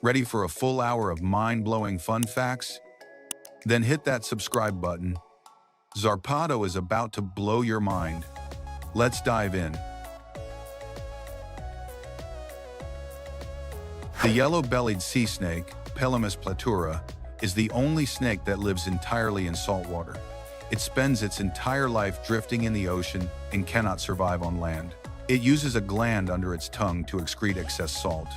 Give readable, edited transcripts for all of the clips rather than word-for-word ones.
Ready for a full hour of mind-blowing fun facts? Then hit that subscribe button. Zarpado is about to blow your mind. Let's dive in. The yellow-bellied sea snake, Pelamis platura, is the only snake that lives entirely in saltwater. It spends its entire life drifting in the ocean and cannot survive on land. It uses a gland under its tongue to excrete excess salt.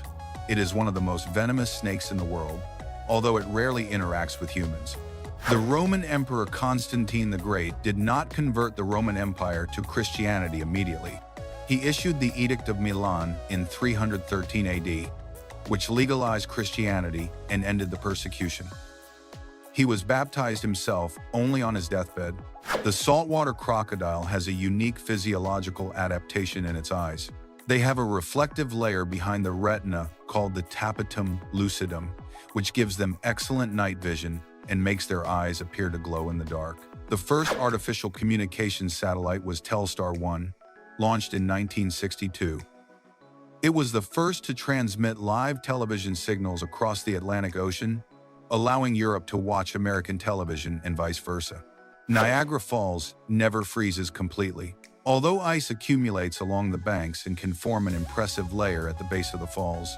It is one of the most venomous snakes in the world, although it rarely interacts with humans. The Roman Emperor Constantine the Great did not convert the Roman Empire to Christianity immediately. He issued the Edict of Milan in 313 AD, which legalized Christianity and ended the persecution. He was baptized himself only on his deathbed. The saltwater crocodile has a unique physiological adaptation in its eyes. They have a reflective layer behind the retina called the tapetum lucidum, which gives them excellent night vision and makes their eyes appear to glow in the dark. The first artificial communications satellite was Telstar 1, launched in 1962. It was the first to transmit live television signals across the Atlantic Ocean, allowing Europe to watch American television and vice versa. Niagara Falls never freezes completely. Although ice accumulates along the banks and can form an impressive layer at the base of the falls,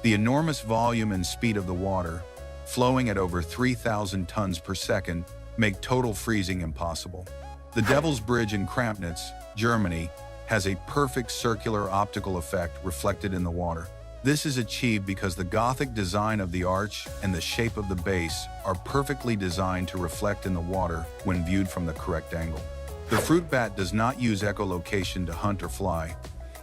the enormous volume and speed of the water, flowing at over 3,000 tons per second, make total freezing impossible. The Devil's Bridge in Krampnitz, Germany, has a perfect circular optical effect reflected in the water. This is achieved because the Gothic design of the arch and the shape of the base are perfectly designed to reflect in the water when viewed from the correct angle. The fruit bat does not use echolocation to hunt or fly.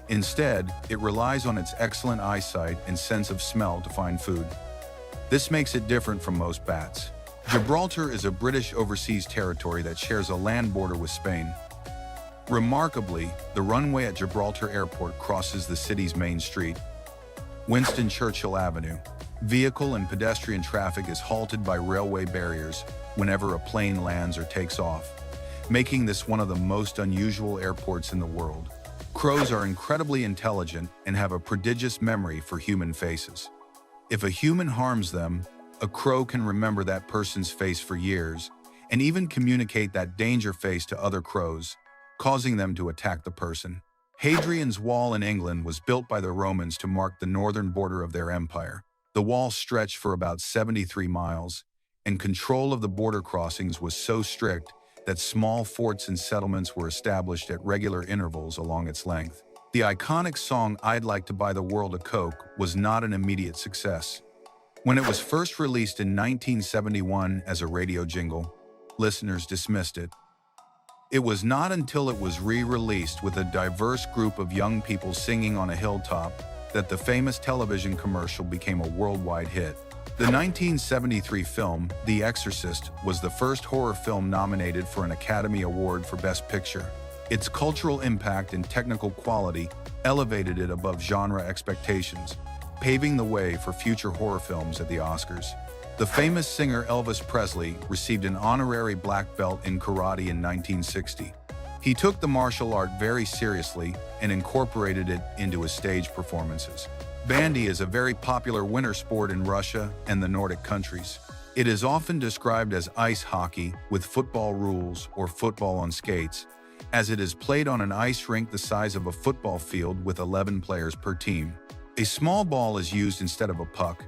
Instead, it relies on its excellent eyesight and sense of smell to find food. This makes it different from most bats. Gibraltar is a British overseas territory that shares a land border with Spain. Remarkably, the runway at Gibraltar Airport crosses the city's main street, Winston Churchill Avenue. Vehicle and pedestrian traffic is halted by railway barriers whenever a plane lands or takes off, making this one of the most unusual airports in the world. Crows are incredibly intelligent and have a prodigious memory for human faces. If a human harms them, a crow can remember that person's face for years and even communicate that danger face to other crows, causing them to attack the person. Hadrian's Wall in England was built by the Romans to mark the northern border of their empire. The wall stretched for about 73 miles, and control of the border crossings was so strict that small forts and settlements were established at regular intervals along its length. The iconic song "I'd Like to Buy the World a Coke" was not an immediate success. When it was first released in 1971 as a radio jingle, listeners dismissed it. It was not until it was re-released with a diverse group of young people singing on a hilltop that the famous television commercial became a worldwide hit. The 1973 film, The Exorcist, was the first horror film nominated for an Academy Award for Best Picture. Its cultural impact and technical quality elevated it above genre expectations, paving the way for future horror films at the Oscars. The famous singer Elvis Presley received an honorary black belt in karate in 1960. He took the martial art very seriously and incorporated it into his stage performances. Bandy is a very popular winter sport in Russia and the Nordic countries. It is often described as ice hockey with football rules or football on skates, as it is played on an ice rink the size of a football field with 11 players per team. A small ball is used instead of a puck.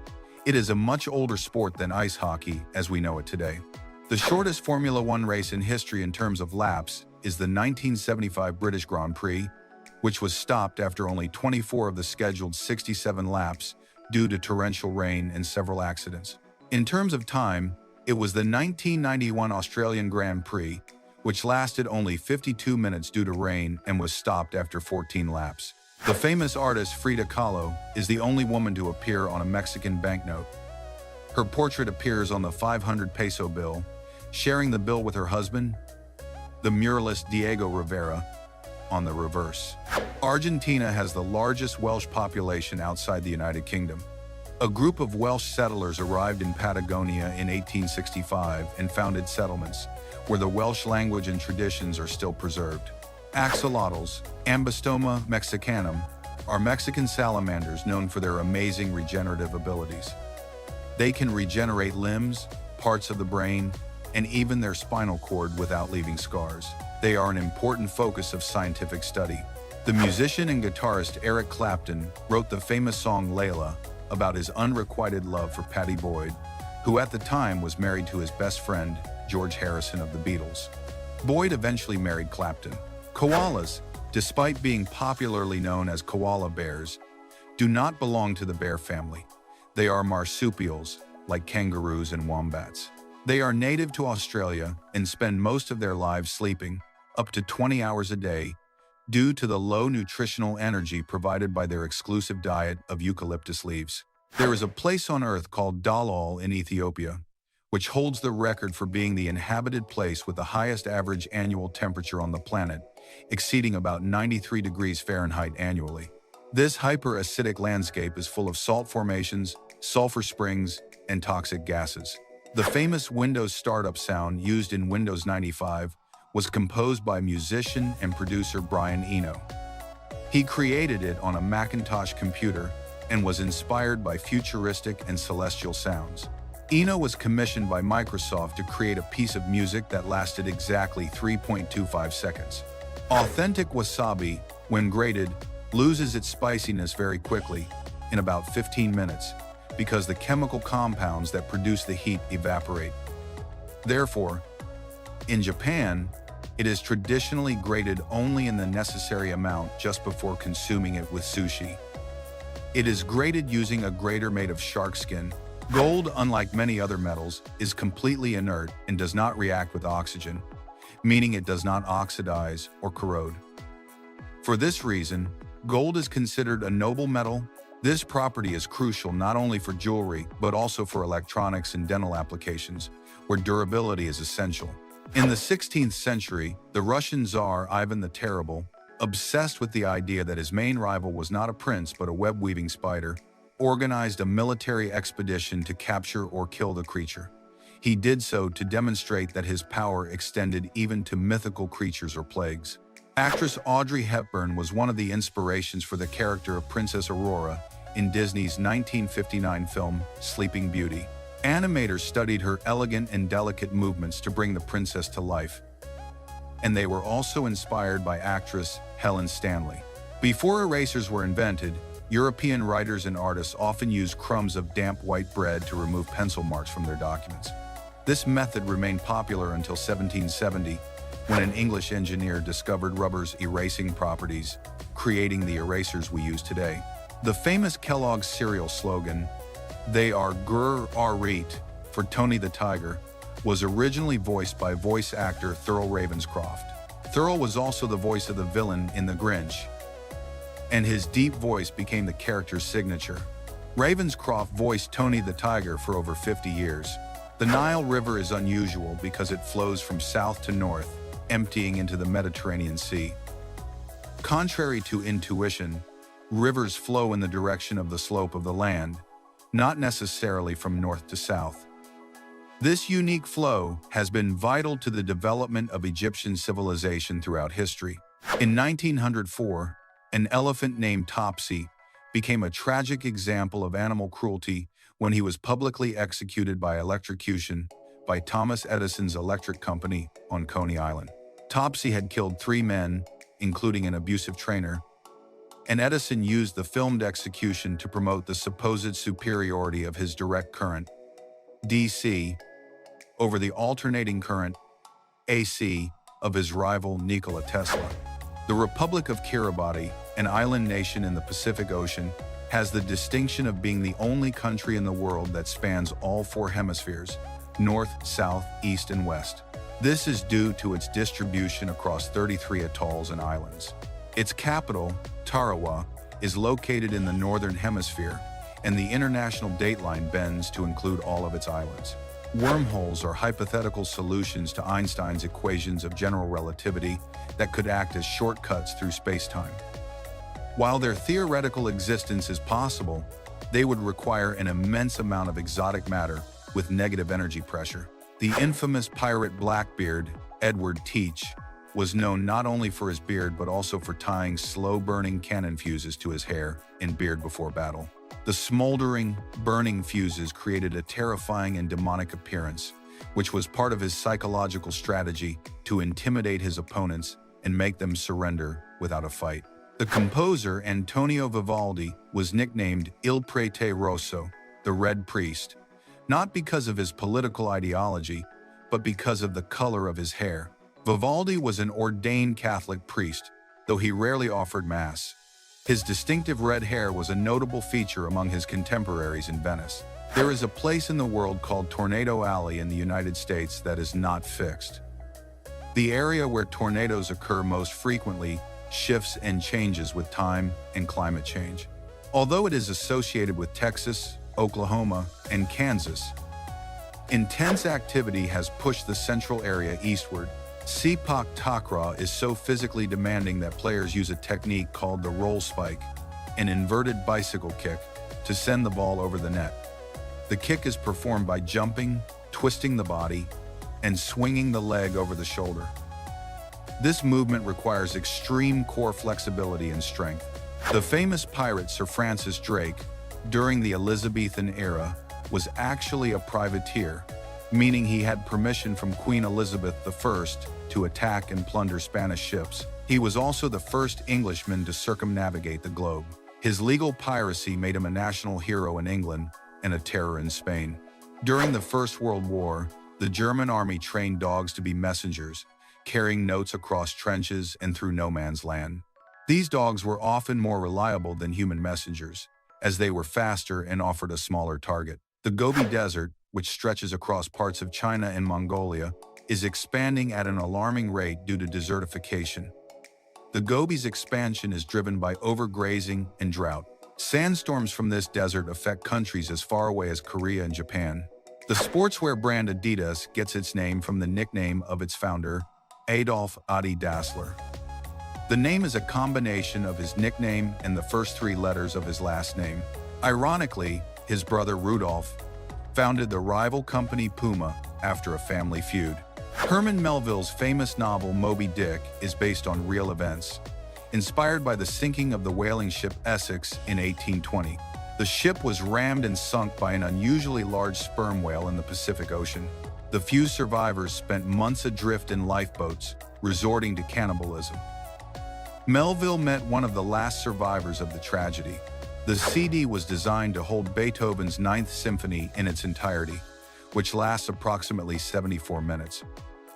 It is a much older sport than ice hockey as we know it today. The shortest Formula One race in history in terms of laps is the 1975 British Grand Prix, which was stopped after only 24 of the scheduled 67 laps due to torrential rain and several accidents. In terms of time, it was the 1991 Australian Grand Prix, which lasted only 52 minutes due to rain and was stopped after 14 laps. The famous artist Frida Kahlo is the only woman to appear on a Mexican banknote. Her portrait appears on the 500 peso bill, sharing the bill with her husband, the muralist Diego Rivera, on the reverse. Argentina has the largest Welsh population outside the United Kingdom. A group of Welsh settlers arrived in Patagonia in 1865 and founded settlements, where the Welsh language and traditions are still preserved. Axolotls, Ambystoma mexicanum, are Mexican salamanders known for their amazing regenerative abilities. They can regenerate limbs, parts of the brain, and even their spinal cord without leaving scars. They are an important focus of scientific study. The musician and guitarist Eric Clapton wrote the famous song Layla about his unrequited love for Pattie Boyd, who at the time was married to his best friend, George Harrison of the Beatles. Boyd eventually married Clapton. Koalas, despite being popularly known as koala bears, do not belong to the bear family. They are marsupials, like kangaroos and wombats. They are native to Australia and spend most of their lives sleeping, up to 20 hours a day, due to the low nutritional energy provided by their exclusive diet of eucalyptus leaves. There is a place on Earth called Dalal in Ethiopia, which holds the record for being the inhabited place with the highest average annual temperature on the planet, exceeding about 93 degrees Fahrenheit annually. This hyper-acidic landscape is full of salt formations, sulfur springs, and toxic gases. The famous Windows startup sound used in Windows 95 was composed by musician and producer Brian Eno. He created it on a Macintosh computer and was inspired by futuristic and celestial sounds. Eno was commissioned by Microsoft to create a piece of music that lasted exactly 3.25 seconds. Authentic wasabi, when grated, loses its spiciness very quickly, in about 15 minutes, because the chemical compounds that produce the heat evaporate. Therefore, in Japan, it is traditionally grated only in the necessary amount just before consuming it with sushi. It is grated using a grater made of shark skin. Gold, unlike many other metals, is completely inert and does not react with oxygen, meaning it does not oxidize or corrode. For this reason, gold is considered a noble metal. This property is crucial not only for jewelry, but also for electronics and dental applications, where durability is essential. In the 16th century, the Russian Tsar Ivan the Terrible, obsessed with the idea that his main rival was not a prince but a web-weaving spider, organized a military expedition to capture or kill the creature. He did so to demonstrate that his power extended even to mythical creatures or plagues. Actress Audrey Hepburn was one of the inspirations for the character of Princess Aurora in Disney's 1959 film Sleeping Beauty. Animators studied her elegant and delicate movements to bring the princess to life, and they were also inspired by actress Helen Stanley. Before erasers were invented, European writers and artists often used crumbs of damp white bread to remove pencil marks from their documents. This method remained popular until 1770, when an English engineer discovered rubber's erasing properties, creating the erasers we use today. The famous Kellogg's cereal slogan, "They are grr are reet," for Tony the Tiger, was originally voiced by voice actor Thurl Ravenscroft. Thurl was also the voice of the villain in The Grinch, and his deep voice became the character's signature. Ravenscroft voiced Tony the Tiger for over 50 years. The Nile River is unusual because it flows from south to north, emptying into the Mediterranean Sea. Contrary to intuition, rivers flow in the direction of the slope of the land, not necessarily from north to south. This unique flow has been vital to the development of Egyptian civilization throughout history. In 1904, an elephant named Topsy became a tragic example of animal cruelty when he was publicly executed by electrocution by Thomas Edison's electric company on Coney Island. Topsy had killed 3 men, including an abusive trainer, and Edison used the filmed execution to promote the supposed superiority of his direct current, DC, over the alternating current, AC, of his rival Nikola Tesla. The Republic of Kiribati, an island nation in the Pacific Ocean, has the distinction of being the only country in the world that spans all 4 hemispheres, north, south, east, and west. This is due to its distribution across 33 atolls and islands. Its capital, Tarawa, is located in the northern hemisphere, and the international dateline bends to include all of its islands. Wormholes are hypothetical solutions to Einstein's equations of general relativity that could act as shortcuts through space-time. While their theoretical existence is possible, they would require an immense amount of exotic matter with negative energy pressure. The infamous pirate Blackbeard, Edward Teach, was known not only for his beard but also for tying slow-burning cannon fuses to his hair and beard before battle. The smoldering, burning fuses created a terrifying and demonic appearance, which was part of his psychological strategy to intimidate his opponents and make them surrender without a fight. The composer Antonio Vivaldi was nicknamed Il Prete Rosso, the Red Priest, not because of his political ideology, but because of the color of his hair. Vivaldi was an ordained Catholic priest, though he rarely offered Mass. His distinctive red hair was a notable feature among his contemporaries in Venice. There is a place in the world called Tornado Alley in the United States that is not fixed. The area where tornadoes occur most frequently shifts and changes with time and climate change. Although it is associated with Texas, Oklahoma, and Kansas, intense activity has pushed the central area eastward. Sepak takraw is so physically demanding that players use a technique called the roll spike, an inverted bicycle kick, to send the ball over the net. The kick is performed by jumping, twisting the body, and swinging the leg over the shoulder. This movement requires extreme core flexibility and strength. The famous pirate Sir Francis Drake, during the Elizabethan era, was actually a privateer, meaning he had permission from Queen Elizabeth I to attack and plunder Spanish ships. He was also the first Englishman to circumnavigate the globe. His legal piracy made him a national hero in England and a terror in Spain. During the First World War, the German army trained dogs to be messengers, carrying notes across trenches and through no man's land. These dogs were often more reliable than human messengers, as they were faster and offered a smaller target. The Gobi Desert, which stretches across parts of China and Mongolia, is expanding at an alarming rate due to desertification. The Gobi's expansion is driven by overgrazing and drought. Sandstorms from this desert affect countries as far away as Korea and Japan. The sportswear brand Adidas gets its name from the nickname of its founder, Adolf Adi Dassler. The name is a combination of his nickname and the first three letters of his last name. Ironically, his brother Rudolf founded the rival company Puma after a family feud. Herman Melville's famous novel Moby Dick is based on real events, inspired by the sinking of the whaling ship Essex in 1820. The ship was rammed and sunk by an unusually large sperm whale in the Pacific Ocean. The few survivors spent months adrift in lifeboats, resorting to cannibalism. Melville met one of the last survivors of the tragedy. The CD was designed to hold Beethoven's Ninth Symphony in its entirety, which lasts approximately 74 minutes.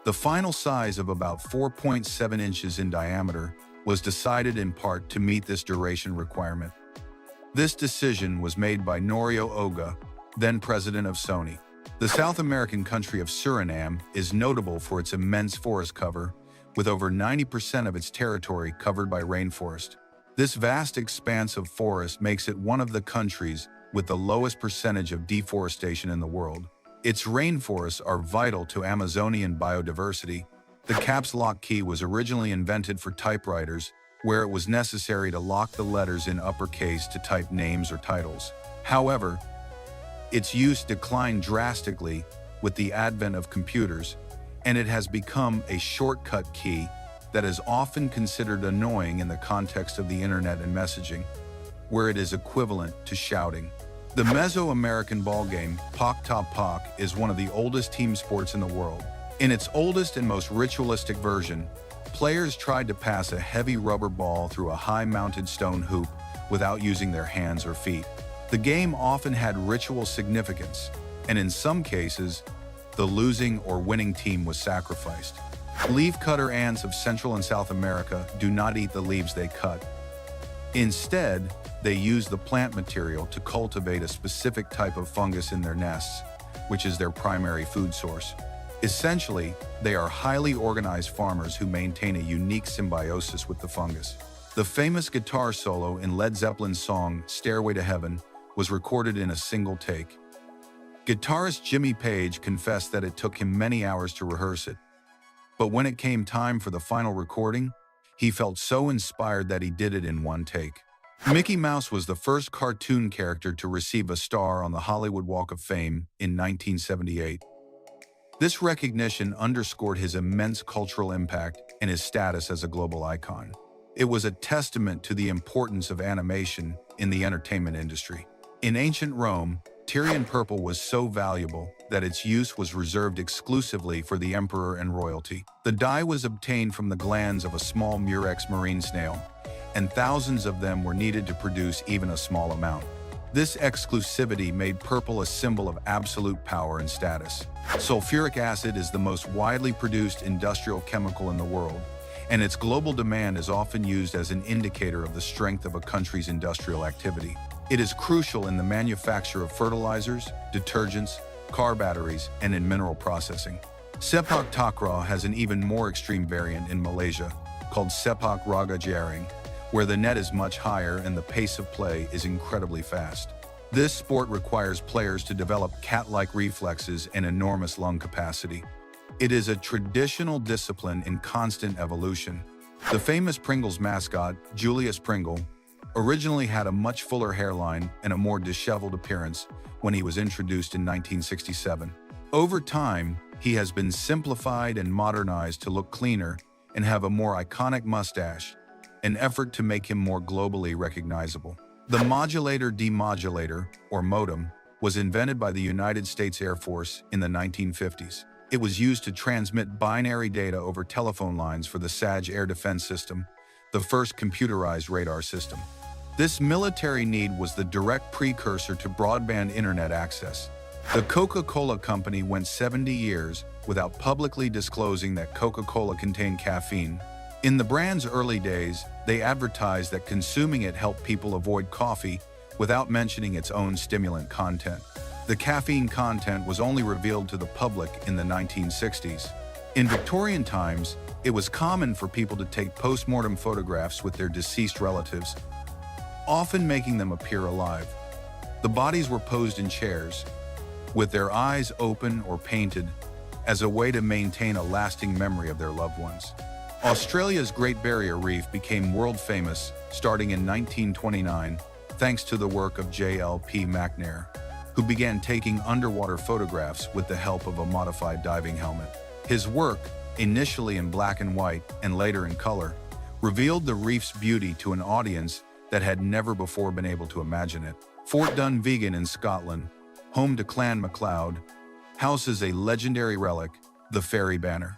The final size of about 4.7 inches in diameter was decided in part to meet this duration requirement. This decision was made by Norio Oga, then president of Sony. The South American country of Suriname is notable for its immense forest cover, with over 90% of its territory covered by rainforest. This vast expanse of forest makes it one of the countries with the lowest percentage of deforestation in the world. Its rainforests are vital to Amazonian biodiversity. The caps lock key was originally invented for typewriters, where it was necessary to lock the letters in uppercase to type names or titles. However, its use declined drastically with the advent of computers, and it has become a shortcut key that is often considered annoying in the context of the internet and messaging, where it is equivalent to shouting. The Mesoamerican ballgame, Pak Ta Pak, is one of the oldest team sports in the world. In its oldest and most ritualistic version, players tried to pass a heavy rubber ball through a high-mounted stone hoop without using their hands or feet. The game often had ritual significance, and in some cases, the losing or winning team was sacrificed. Leafcutter ants of Central and South America do not eat the leaves they cut. Instead, they use the plant material to cultivate a specific type of fungus in their nests, which is their primary food source. Essentially, they are highly organized farmers who maintain a unique symbiosis with the fungus. The famous guitar solo in Led Zeppelin's song Stairway to Heaven was recorded in a single take. Guitarist Jimmy Page confessed that it took him many hours to rehearse it. But when it came time for the final recording, he felt so inspired that he did it in one take. Mickey Mouse was the first cartoon character to receive a star on the Hollywood Walk of Fame in 1978. This recognition underscored his immense cultural impact and his status as a global icon. It was a testament to the importance of animation in the entertainment industry. In ancient Rome, Tyrian purple was so valuable that its use was reserved exclusively for the emperor and royalty. The dye was obtained from the glands of a small murex marine snail, and thousands of them were needed to produce even a small amount. This exclusivity made purple a symbol of absolute power and status. Sulfuric acid is the most widely produced industrial chemical in the world, and its global demand is often used as an indicator of the strength of a country's industrial activity. It is crucial in the manufacture of fertilizers, detergents, car batteries, and in mineral processing. Sepak takraw has an even more extreme variant in Malaysia, called sepak raga jaring, where the net is much higher and the pace of play is incredibly fast. This sport requires players to develop cat-like reflexes and enormous lung capacity. It is a traditional discipline in constant evolution. The famous Pringles mascot, Julius Pringle, originally had a much fuller hairline and a more disheveled appearance when he was introduced in 1967. Over time, he has been simplified and modernized to look cleaner and have a more iconic mustache, an effort to make him more globally recognizable. The modulator demodulator, or modem, was invented by the United States Air Force in the 1950s. It was used to transmit binary data over telephone lines for the SAJ air defense system, the first computerized radar system. This military need was the direct precursor to broadband internet access. The Coca-Cola Company went 70 years without publicly disclosing that Coca-Cola contained caffeine. In the brand's early days, they advertised that consuming it helped people avoid coffee without mentioning its own stimulant content. The caffeine content was only revealed to the public in the 1960s. In Victorian times, it was common for people to take post-mortem photographs with their deceased relatives, often making them appear alive. The bodies were posed in chairs, with their eyes open or painted, as a way to maintain a lasting memory of their loved ones. Australia's Great Barrier Reef became world famous starting in 1929 thanks to the work of J.L.P. McNair, who began taking underwater photographs with the help of a modified diving helmet. His work, initially in black and white and later in color, revealed the reef's beauty to an audience that had never before been able to imagine it. Fort Dunvegan in Scotland, home to Clan MacLeod, houses a legendary relic, the Fairy Banner.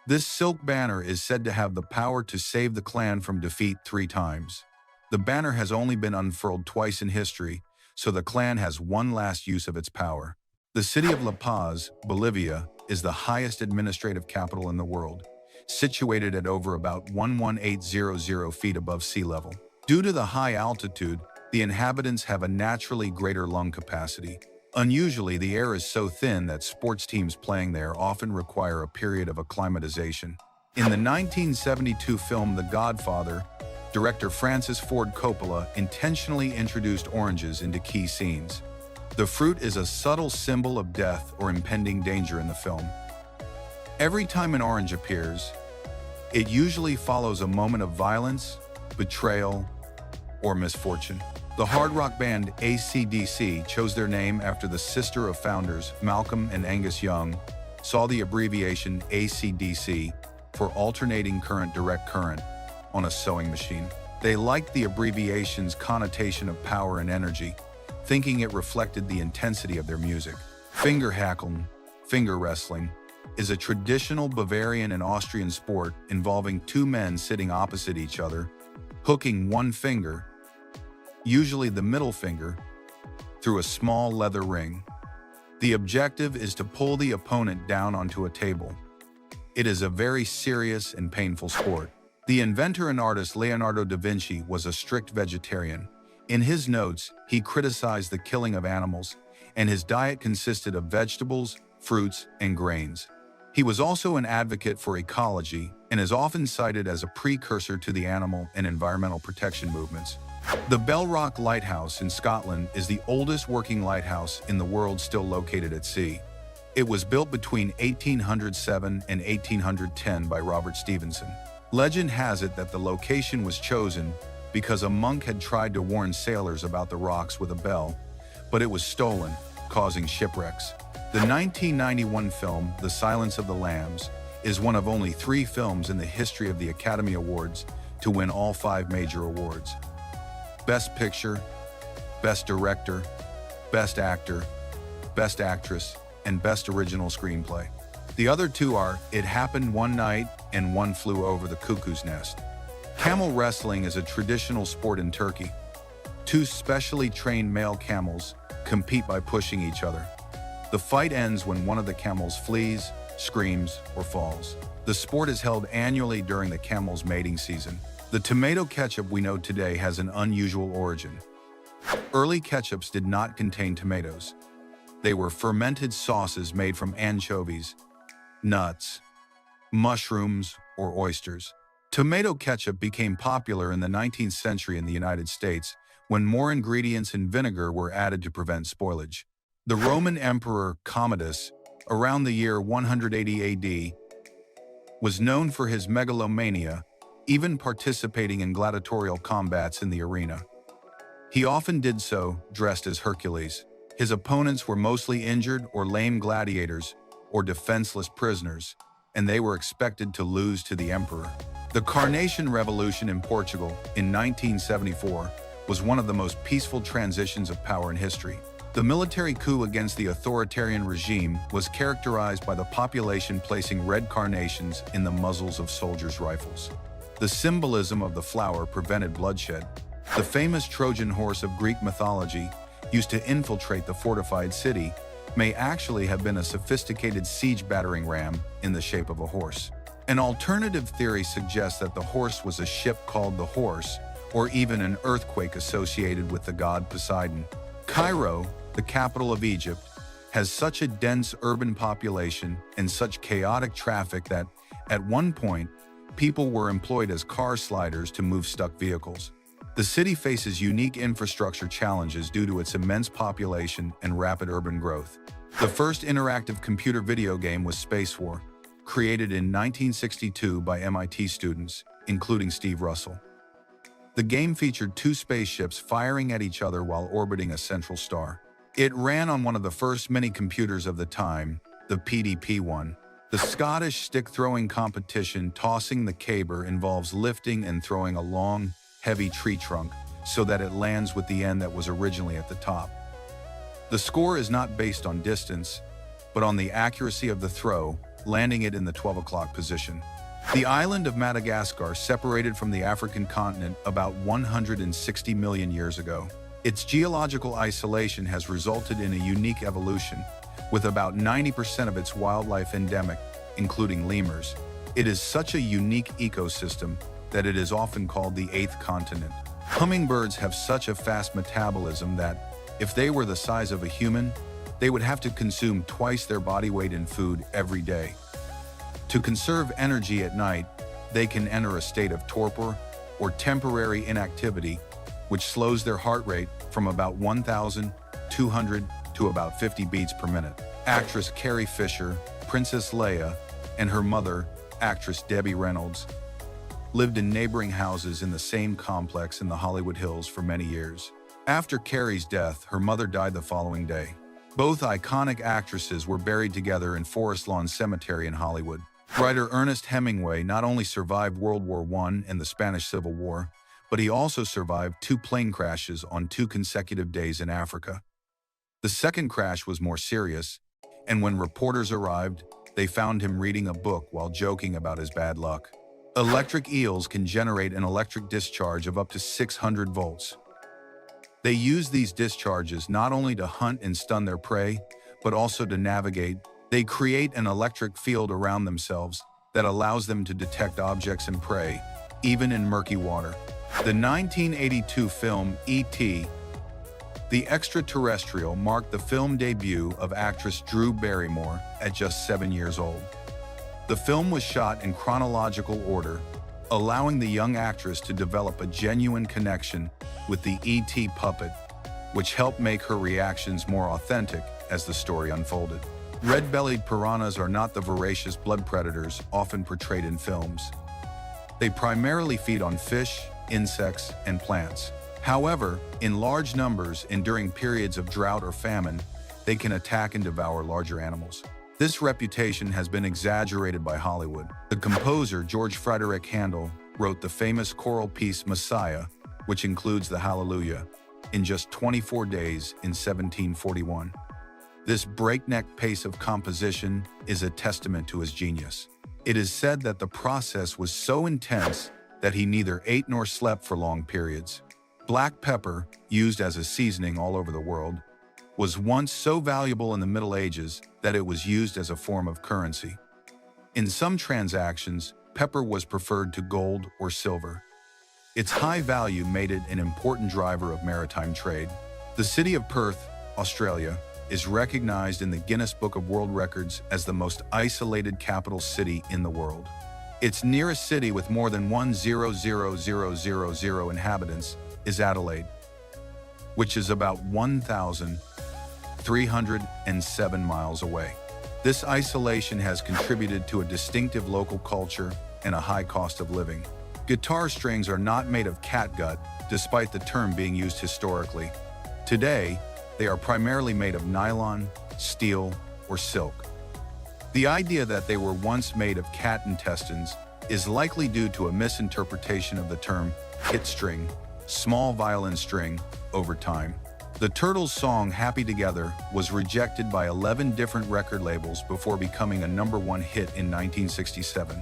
This silk banner is said to have the power to save the clan from defeat 3 times. The banner has only been unfurled twice in history, so the clan has one last use of its power. The city of La Paz, Bolivia, is the highest administrative capital in the world, situated at over about 11800 feet above sea level. Due to the high altitude, the inhabitants have a naturally greater lung capacity. Unusually, the air is so thin that sports teams playing there often require a period of acclimatization. In the 1972 film The Godfather, director Francis Ford Coppola intentionally introduced oranges into key scenes. The fruit is a subtle symbol of death or impending danger in the film. Every time an orange appears, it usually follows a moment of violence, betrayal, or misfortune. The hard rock band AC/DC chose their name after the sister of founders Malcolm and Angus Young saw the abbreviation AC/DC for alternating current direct current on a sewing machine. They liked the abbreviation's connotation of power and energy, thinking it reflected the intensity of their music. Fingerhackeln, finger wrestling, is a traditional Bavarian and Austrian sport involving 2 men sitting opposite each other, hooking one finger, usually the middle finger, through a small leather ring. The objective is to pull the opponent down onto a table. It is a very serious and painful sport. The inventor and artist Leonardo da Vinci was a strict vegetarian. In his notes, he criticized the killing of animals, and his diet consisted of vegetables, fruits, and grains. He was also an advocate for ecology and is often cited as a precursor to the animal and environmental protection movements. The Bellrock Lighthouse in Scotland is the oldest working lighthouse in the world still located at sea. It was built between 1807 and 1810 by Robert Stevenson. Legend has it that the location was chosen because a monk had tried to warn sailors about the rocks with a bell, but it was stolen, causing shipwrecks. The 1991 film, The Silence of the Lambs, is one of only 3 films in the history of the Academy Awards to win all 5 major awards. Best Picture, Best Director, Best Actor, Best Actress, and Best Original Screenplay. The other two are It Happened One Night and One Flew Over the Cuckoo's Nest. Camel wrestling is a traditional sport in Turkey. Two specially trained male camels compete by pushing each other. The fight ends when one of the camels flees, screams, or falls. The sport is held annually during the camel's mating season. The tomato ketchup we know today has an unusual origin. Early ketchups did not contain tomatoes. They were fermented sauces made from anchovies, nuts, mushrooms, or oysters. Tomato ketchup became popular in the 19th century in the United States when more ingredients and vinegar were added to prevent spoilage. The Roman Emperor Commodus, around the year 180 AD, was known for his megalomania, even participating in gladiatorial combats in the arena. He often did so dressed as Hercules. His opponents were mostly injured or lame gladiators or defenseless prisoners, and they were expected to lose to the emperor. The Carnation Revolution in Portugal in 1974 was one of the most peaceful transitions of power in history. The military coup against the authoritarian regime was characterized by the population placing red carnations in the muzzles of soldiers' rifles. The symbolism of the flower prevented bloodshed. The famous Trojan horse of Greek mythology, used to infiltrate the fortified city, may actually have been a sophisticated siege battering ram in the shape of a horse. An alternative theory suggests that the horse was a ship called the Horse, or even an earthquake associated with the god Poseidon. Cairo, the capital of Egypt, has such a dense urban population and such chaotic traffic that, at one point, people were employed as car sliders to move stuck vehicles. The city faces unique infrastructure challenges due to its immense population and rapid urban growth. The first interactive computer video game was Space War, created in 1962 by MIT students, including Steve Russell. The game featured two spaceships firing at each other while orbiting a central star. It ran on one of the first mini-computers of the time, the PDP-1. The Scottish stick-throwing competition tossing the caber involves lifting and throwing a long, heavy tree trunk so that it lands with the end that was originally at the top. The score is not based on distance, but on the accuracy of the throw, landing it in the 12 o'clock position. The island of Madagascar separated from the African continent about 160 million years ago. Its geological isolation has resulted in a unique evolution, with about 90% of its wildlife endemic, including lemurs. It is such a unique ecosystem that it is often called the eighth continent. Hummingbirds have such a fast metabolism that, if they were the size of a human, they would have to consume twice their body weight in food every day. To conserve energy at night, they can enter a state of torpor or temporary inactivity, which slows their heart rate from about 1,200 to about 50 beats per minute. Actress Carrie Fisher, Princess Leia, and her mother, actress Debbie Reynolds, lived in neighboring houses in the same complex in the Hollywood Hills for many years. After Carrie's death, her mother died the following day. Both iconic actresses were buried together in Forest Lawn Cemetery in Hollywood. Writer Ernest Hemingway not only survived World War I and the Spanish Civil War, but he also survived 2 plane crashes on 2 consecutive days in Africa. The second crash was more serious, and when reporters arrived, they found him reading a book while joking about his bad luck. Electric eels can generate an electric discharge of up to 600 volts. They use these discharges not only to hunt and stun their prey, but also to navigate. They create an electric field around themselves that allows them to detect objects and prey, even in murky water. The 1982 film E.T. the Extraterrestrial marked the film debut of actress Drew Barrymore at just 7 years old. The film was shot in chronological order, allowing the young actress to develop a genuine connection with the E.T. puppet, which helped make her reactions more authentic as the story unfolded. Red-bellied piranhas are not the voracious blood predators often portrayed in films. They primarily feed on fish, insects, and plants. However, in large numbers and during periods of drought or famine, they can attack and devour larger animals. This reputation has been exaggerated by Hollywood. The composer George Frederick Handel wrote the famous choral piece Messiah, which includes the Hallelujah, in just 24 days in 1741. This breakneck pace of composition is a testament to his genius. It is said that the process was so intense that he neither ate nor slept for long periods. Black pepper, used as a seasoning all over the world, was once so valuable in the Middle Ages that it was used as a form of currency. In some transactions, pepper was preferred to gold or silver. Its high value made it an important driver of maritime trade. The city of Perth, Australia, is recognized in the Guinness Book of World Records as the most isolated capital city in the world. Its nearest city with more than 1,000,000 inhabitants is Adelaide, which is about 1,307 miles away. This isolation has contributed to a distinctive local culture and a high cost of living. Guitar strings are not made of catgut, despite the term being used historically. Today, they are primarily made of nylon, steel, or silk. The idea that they were once made of cat intestines is likely due to a misinterpretation of the term hit string, small violin string, over time. The Turtles' song Happy Together was rejected by 11 different record labels before becoming a #1 hit in 1967.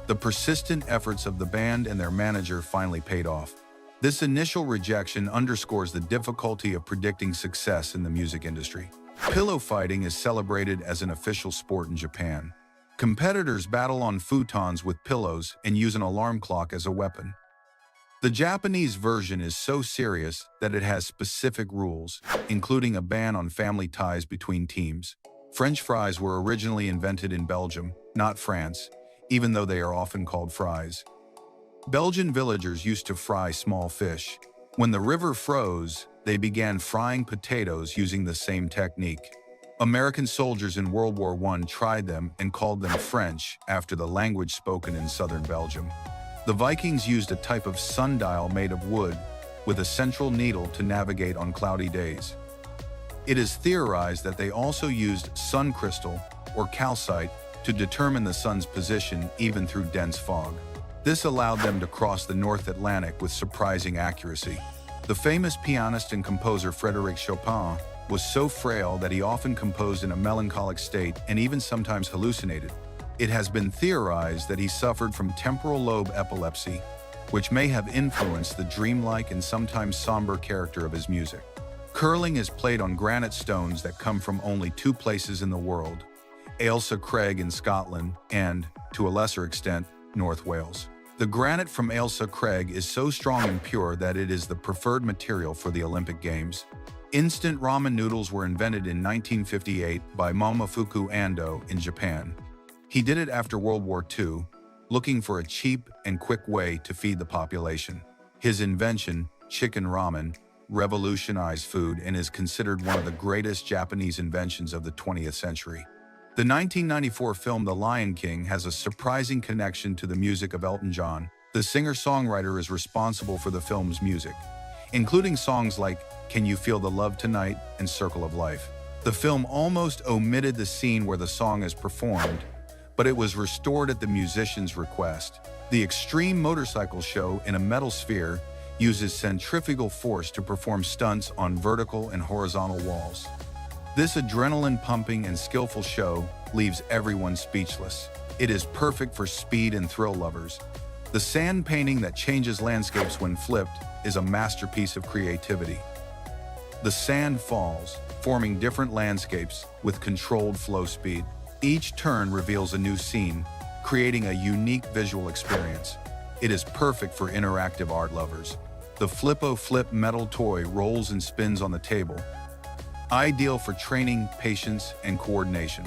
The persistent efforts of the band and their manager finally paid off. This initial rejection underscores the difficulty of predicting success in the music industry. Pillow fighting is celebrated as an official sport in Japan. Competitors battle on futons with pillows and use an alarm clock as a weapon. The Japanese version is so serious that it has specific rules, including a ban on family ties between teams. French fries were originally invented in Belgium, not France, even though they are often called fries. Belgian villagers used to fry small fish. When the river froze, they began frying potatoes using the same technique. American soldiers in World War I tried them and called them French after the language spoken in southern Belgium. The Vikings used a type of sundial made of wood with a central needle to navigate on cloudy days. It is theorized that they also used sun crystal or calcite to determine the sun's position even through dense fog. This allowed them to cross the North Atlantic with surprising accuracy. The famous pianist and composer Frédéric Chopin was so frail that he often composed in a melancholic state and even sometimes hallucinated. It has been theorized that he suffered from temporal lobe epilepsy, which may have influenced the dreamlike and sometimes somber character of his music. Curling is played on granite stones that come from only two places in the world: Ailsa Craig in Scotland and, to a lesser extent, North Wales. The granite from Ailsa Craig is so strong and pure that it is the preferred material for the Olympic Games. Instant ramen noodles were invented in 1958 by Momofuku Ando in Japan. He did it after World War II, looking for a cheap and quick way to feed the population. His invention, chicken ramen, revolutionized food and is considered one of the greatest Japanese inventions of the 20th century. The 1994 film The Lion King has a surprising connection to the music of Elton John. The singer-songwriter is responsible for the film's music, including songs like Can You Feel the Love Tonight and Circle of Life. The film almost omitted the scene where the song is performed, but it was restored at the musician's request. The extreme motorcycle show in a metal sphere uses centrifugal force to perform stunts on vertical and horizontal walls. This adrenaline-pumping and skillful show leaves everyone speechless. It is perfect for speed and thrill lovers. The sand painting that changes landscapes when flipped is a masterpiece of creativity. The sand falls, forming different landscapes with controlled flow speed. Each turn reveals a new scene, creating a unique visual experience. It is perfect for interactive art lovers. The Flip-O-Flip metal toy rolls and spins on the table, ideal for training, patience, and coordination.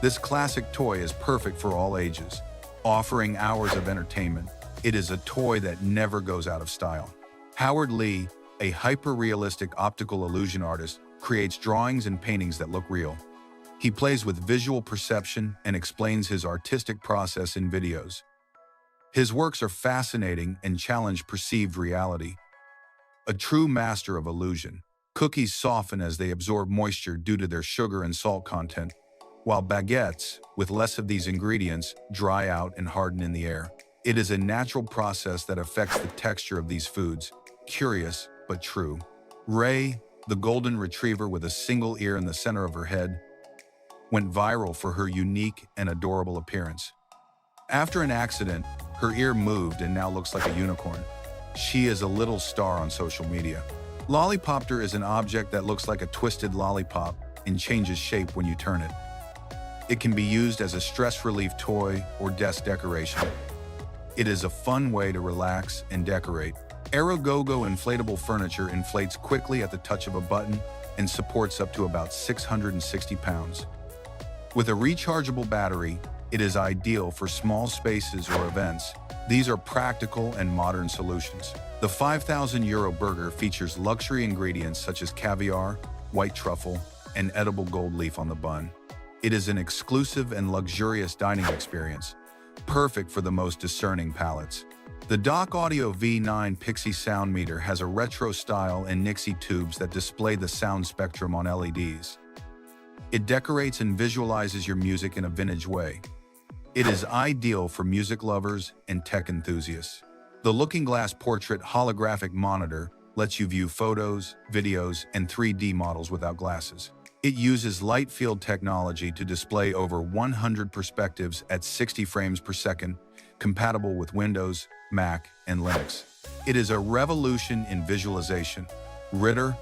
This classic toy is perfect for all ages, offering hours of entertainment. It is a toy that never goes out of style. Howard Lee, a hyper-realistic optical illusion artist, creates drawings and paintings that look real. He plays with visual perception and explains his artistic process in videos. His works are fascinating and challenge perceived reality. A true master of illusion. Cookies soften as they absorb moisture due to their sugar and salt content, while baguettes, with less of these ingredients, dry out and harden in the air. It is a natural process that affects the texture of these foods. Curious, but true. Ray, the golden retriever with a single ear in the center of her head, went viral for her unique and adorable appearance. After an accident, her ear moved and now looks like a unicorn. She is a little star on social media. Lollipopter is an object that looks like a twisted lollipop and changes shape when you turn it. It can be used as a stress relief toy or desk decoration. It is a fun way to relax and decorate. AeroGogo inflatable furniture inflates quickly at the touch of a button and supports up to about 660 pounds. With a rechargeable battery, it is ideal for small spaces or events. These are practical and modern solutions. The €5,000 burger features luxury ingredients such as caviar, white truffle, and edible gold leaf on the bun. It is an exclusive and luxurious dining experience, perfect for the most discerning palates. The Dock Audio V9 Pixie sound meter has a retro style and Nixie tubes that display the sound spectrum on LEDs. It decorates and visualizes your music in a vintage way. It is ideal for music lovers and tech enthusiasts. The Looking Glass Portrait holographic monitor lets you view photos, videos, and 3D models without glasses. It uses light field technology to display over 100 perspectives at 60 frames per second, compatible with Windows, Mac, and Linux. It is a revolution in visualization. Ritter,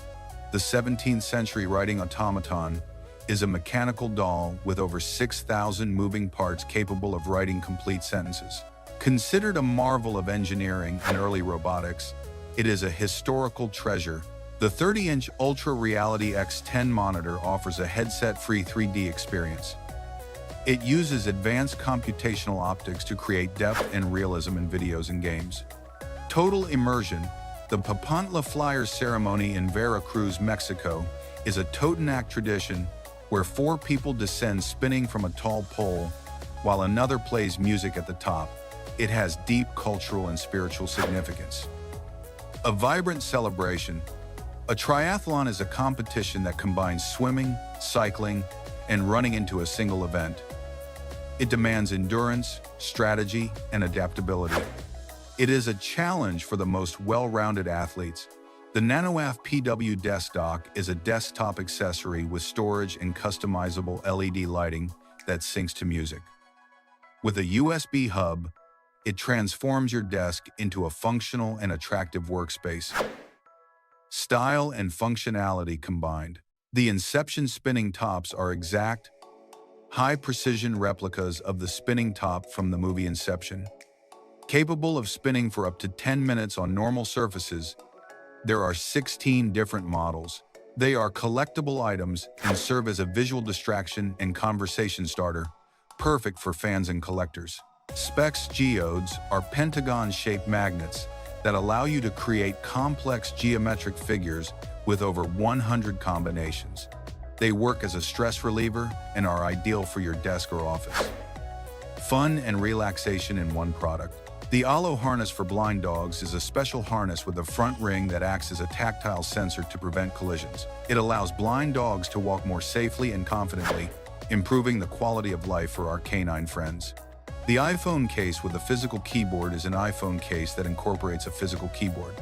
the 17th century writing automaton, is a mechanical doll with over 6,000 moving parts capable of writing complete sentences. Considered a marvel of engineering and early robotics, it is a historical treasure. The 30-inch Ultra Reality X10 monitor offers a headset-free 3D experience. It uses advanced computational optics to create depth and realism in videos and games. Total immersion. The Papantla Flyers ceremony in Veracruz, Mexico, is a Totonac tradition where 4 people descend spinning from a tall pole while another plays music at the top. It has deep cultural and spiritual significance. A vibrant celebration. A triathlon is a competition that combines swimming, cycling, and running into a single event. It demands endurance, strategy, and adaptability. It is a challenge for the most well-rounded athletes. The NanoAF PW Desk Dock is a desktop accessory with storage and customizable LED lighting that syncs to music. With a USB hub, it transforms your desk into a functional and attractive workspace. Style and functionality combined. The Inception spinning tops are exact, high-precision replicas of the spinning top from the movie Inception. Capable of spinning for up to 10 minutes on normal surfaces, there are 16 different models. They are collectible items and serve as a visual distraction and conversation starter, perfect for fans and collectors. Specs geodes are pentagon-shaped magnets that allow you to create complex geometric figures with over 100 combinations. They work as a stress reliever and are ideal for your desk or office. Fun and relaxation in one product. The Alo harness for blind dogs is a special harness with a front ring that acts as a tactile sensor to prevent collisions. It allows blind dogs to walk more safely and confidently, improving the quality of life for our canine friends. The iPhone case with a physical keyboard is an iPhone case that incorporates a physical keyboard.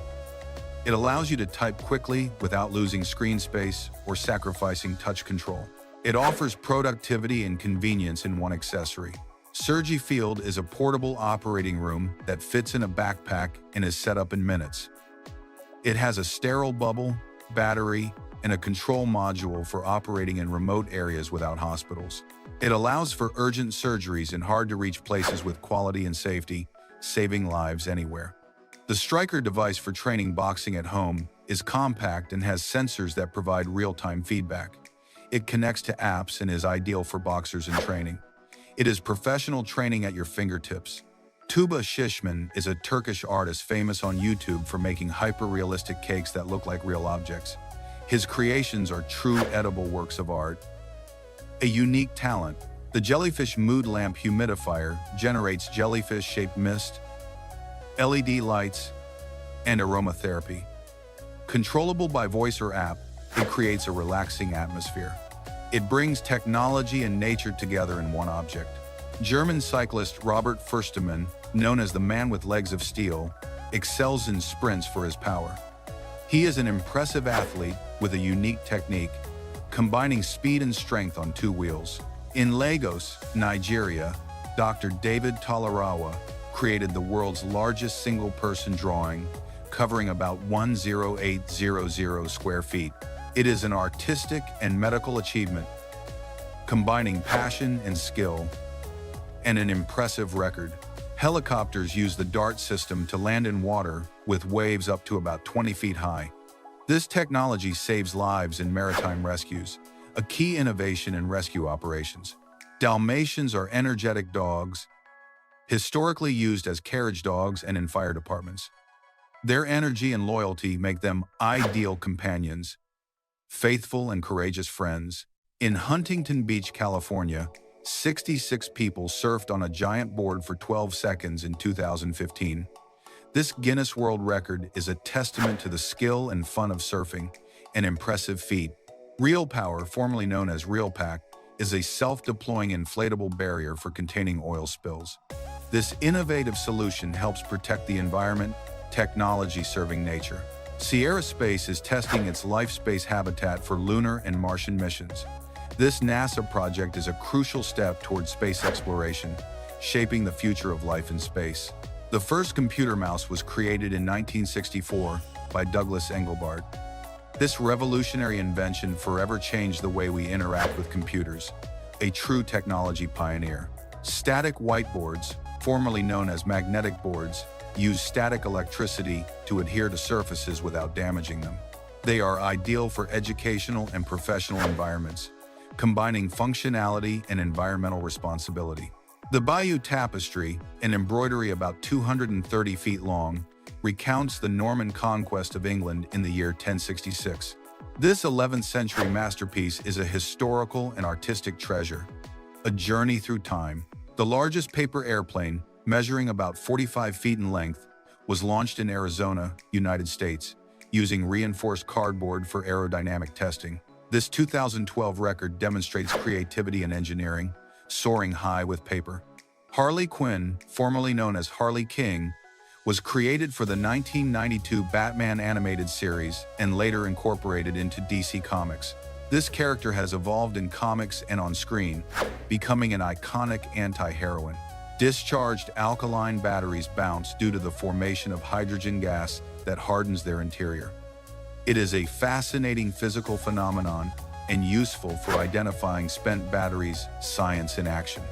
It allows you to type quickly without losing screen space or sacrificing touch control. It offers productivity and convenience in one accessory. SurgiField is a portable operating room that fits in a backpack and is set up in minutes. It has a sterile bubble, battery, and a control module for operating in remote areas without hospitals. It allows for urgent surgeries in hard-to-reach places with quality and safety, saving lives anywhere. The Striker device for training boxing at home is compact and has sensors that provide real-time feedback. It connects to apps and is ideal for boxers in training. It is professional training at your fingertips. Tuba Shishman is a Turkish artist famous on YouTube for making hyper-realistic cakes that look like real objects. His creations are true edible works of art. A unique talent. The Jellyfish Mood Lamp Humidifier generates jellyfish-shaped mist, LED lights, and aromatherapy. Controllable by voice or app, it creates a relaxing atmosphere. It brings technology and nature together in one object. German cyclist Robert Fürstemann, known as the man with legs of steel, excels in sprints for his power. He is an impressive athlete with a unique technique, combining speed and strength on two wheels. In Lagos, Nigeria, Dr. David Tolarawa created the world's largest single-person drawing, covering about 10800 square feet. It is an artistic and medical achievement, combining passion and skill, and an impressive record. Helicopters use the DART system to land in water with waves up to about 20 feet high. This technology saves lives in maritime rescues, a key innovation in rescue operations. Dalmatians are energetic dogs, historically used as carriage dogs and in fire departments. Their energy and loyalty make them ideal companions, faithful and courageous friends. In Huntington Beach, California, 66 people surfed on a giant board for 12 seconds in 2015. This Guinness World Record is a testament to the skill and fun of surfing, an impressive feat. Real Power, formerly known as RealPack, is a self-deploying inflatable barrier for containing oil spills. This innovative solution helps protect the environment, technology serving nature. Sierra Space is testing its life space habitat for lunar and Martian missions. This NASA project is a crucial step towards space exploration, shaping the future of life in space. The first computer mouse was created in 1964 by Douglas Engelbart. This revolutionary invention forever changed the way we interact with computers, a true technology pioneer. Static whiteboards, formerly known as magnetic boards, use static electricity to adhere to surfaces without damaging them. They are ideal for educational and professional environments, combining functionality and environmental responsibility. The Bayeux Tapestry, an embroidery about 230 feet long, recounts the Norman conquest of England in the year 1066. This 11th century masterpiece is a historical and artistic treasure, a journey through time. The largest paper airplane, measuring about 45 feet in length, was launched in Arizona, United States, using reinforced cardboard for aerodynamic testing. This 2012 record demonstrates creativity and engineering, soaring high with paper. Harley Quinn, formerly known as Harley King, was created for the 1992 Batman animated series and later incorporated into DC Comics. This character has evolved in comics and on screen, becoming an iconic anti-heroine. Discharged alkaline batteries bounce due to the formation of hydrogen gas that hardens their interior. It is a fascinating physical phenomenon and useful for identifying spent batteries, science in action.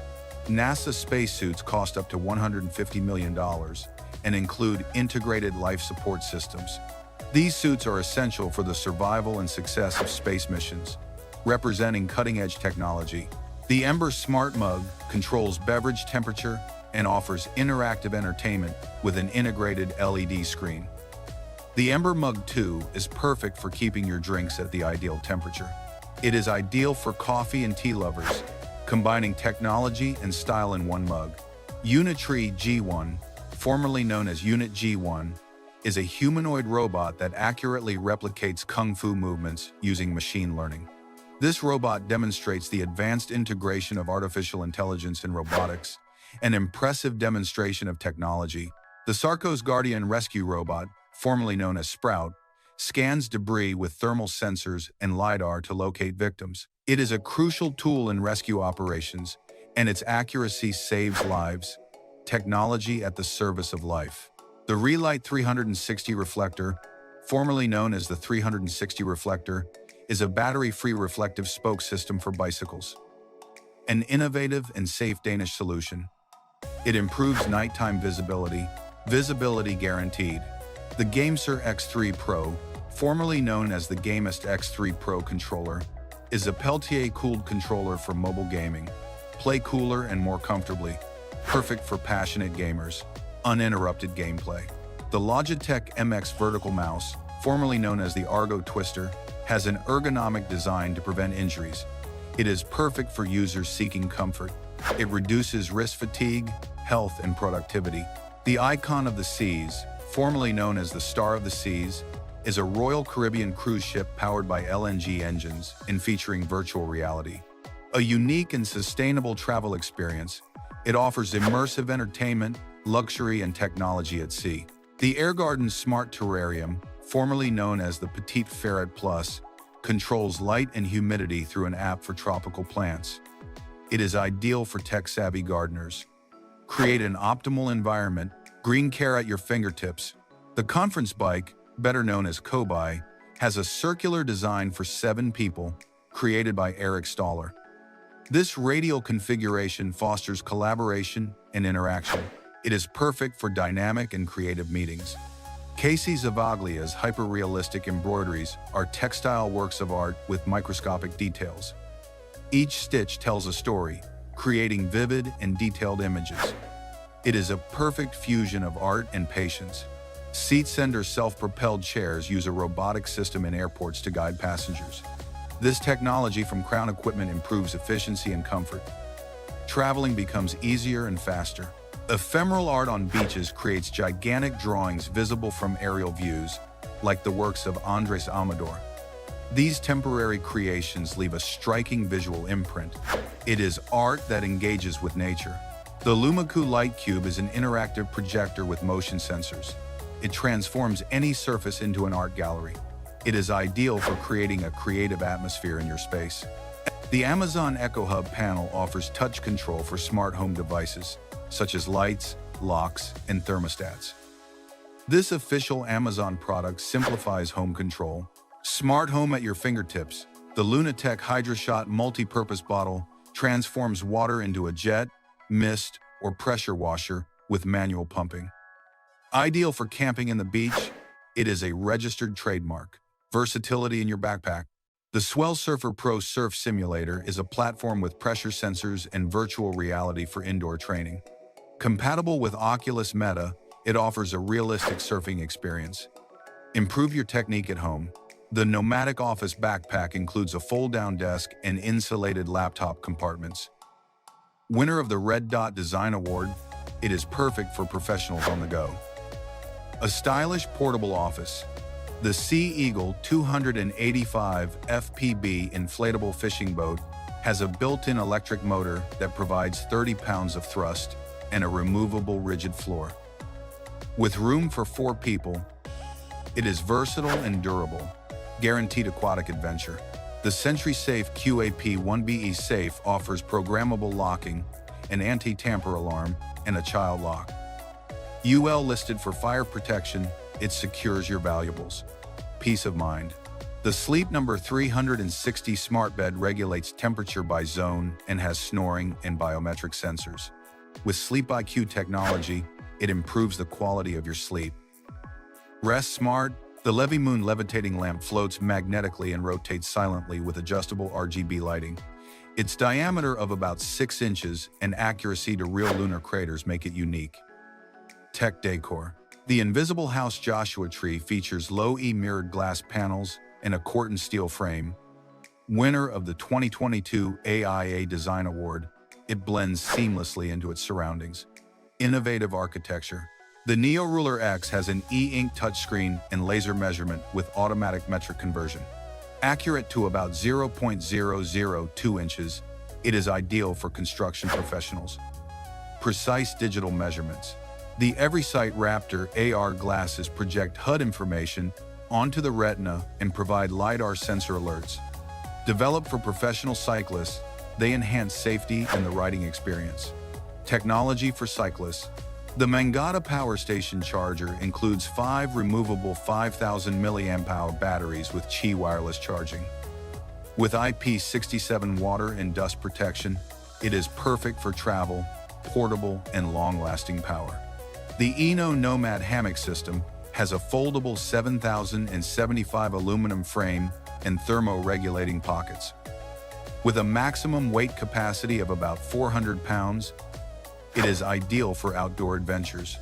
NASA spacesuits cost up to $150 million and include integrated life support systems. These suits are essential for the survival and success of space missions, representing cutting-edge technology. The Ember Smart Mug controls beverage temperature and offers interactive entertainment with an integrated LED screen. The Ember Mug 2 is perfect for keeping your drinks at the ideal temperature. It is ideal for coffee and tea lovers, combining technology and style in one mug. Unitree G1, formerly known as Unit G1, is a humanoid robot that accurately replicates kung fu movements using machine learning. This robot demonstrates the advanced integration of artificial intelligence in robotics, an impressive demonstration of technology. The Sarcos Guardian rescue robot, formerly known as Sprout, scans debris with thermal sensors and LiDAR to locate victims. It is a crucial tool in rescue operations, and its accuracy saves lives. Technology at the service of life. The Relight 360 reflector, formerly known as the 360 reflector, is a battery-free reflective spoke system for bicycles. An innovative and safe Danish solution. It improves nighttime visibility guaranteed. The Gameser X3 Pro, formerly known as the Gamest X3 Pro controller, is a Peltier-cooled controller for mobile gaming. Play cooler and more comfortably. Perfect for passionate gamers. Uninterrupted gameplay. The Logitech MX vertical mouse, formerly known as the Argo Twister, has an ergonomic design to prevent injuries. It is perfect for users seeking comfort. It reduces wrist fatigue, health, and productivity. The Icon of the Seas, formerly known as the Star of the Seas, is a Royal Caribbean cruise ship powered by LNG engines and featuring virtual reality. A unique and sustainable travel experience, it offers immersive entertainment, luxury, and technology at sea. The Airgarden Smart Terrarium, formerly known as the Petite Ferret Plus, controls light and humidity through an app for tropical plants. It is ideal for tech-savvy gardeners. Create an optimal environment, green care at your fingertips. The conference bike, better known as Kobai, has a circular design for 7 people, created by Eric Stoller. This radial configuration fosters collaboration and interaction. It is perfect for dynamic and creative meetings. Casey Zavaglia's hyper-realistic embroideries are textile works of art with microscopic details. Each stitch tells a story, creating vivid and detailed images. It is a perfect fusion of art and patience. SeatSender self-propelled chairs use a robotic system in airports to guide passengers. This technology from Crown Equipment improves efficiency and comfort. Traveling becomes easier and faster. Ephemeral art on beaches creates gigantic drawings visible from aerial views, like the works of Andres Amador. These temporary creations leave a striking visual imprint. It is art that engages with nature. The Lumaku Light Cube is an interactive projector with motion sensors. It transforms any surface into an art gallery. It is ideal for creating a creative atmosphere in your space. The Amazon Echo Hub panel offers touch control for smart home devices, such as lights, locks, and thermostats. This official Amazon product simplifies home control. Smart home at your fingertips. The Lunatech HydroShot multi-purpose bottle transforms water into a jet, mist, or pressure washer with manual pumping. Ideal for camping in the beach, it is a registered trademark. Versatility in your backpack. The Swell Surfer Pro Surf Simulator is a platform with pressure sensors and virtual reality for indoor training. Compatible with Oculus Meta, it offers a realistic surfing experience. Improve your technique at home. The Nomadic Office Backpack includes a fold-down desk and insulated laptop compartments. Winner of the Red Dot Design Award, it is perfect for professionals on the go. A stylish portable office. The Sea Eagle 285 FPB inflatable fishing boat has a built-in electric motor that provides 30 pounds of thrust and a removable rigid floor. With room for 4 people, it is versatile and durable, guaranteed aquatic adventure. The SentrySafe QAP1BE safe offers programmable locking, an anti-tamper alarm, and a child lock. UL listed for fire protection, it secures your valuables. Peace of mind. The Sleep Number 360 smart bed regulates temperature by zone and has snoring and biometric sensors. With Sleep IQ technology, it improves the quality of your sleep. Rest Smart. The LeviMoon levitating lamp floats magnetically and rotates silently with adjustable RGB lighting. Its diameter of about 6 inches and accuracy to real lunar craters make it unique. Tech Decor. The Invisible House Joshua Tree features low-E mirrored glass panels and a Corten steel frame. Winner of the 2022 AIA Design Award, it blends seamlessly into its surroundings. Innovative architecture. The NeoRuler X has an e-ink touchscreen and laser measurement with automatic metric conversion. Accurate to about 0.002 inches, it is ideal for construction professionals. Precise digital measurements. The EverySight Raptor AR glasses project HUD information onto the retina and provide LiDAR sensor alerts. Developed for professional cyclists, they enhance safety and the riding experience. Technology for cyclists. The Mangata Power Station charger includes 5 removable 5,000 mAh batteries with Qi wireless charging. With IP67 water and dust protection, it is perfect for travel, portable, and long-lasting power. The Eno Nomad hammock system has a foldable 7,075 aluminum frame and thermo-regulating pockets. With a maximum weight capacity of about 400 pounds, it is ideal for outdoor adventures.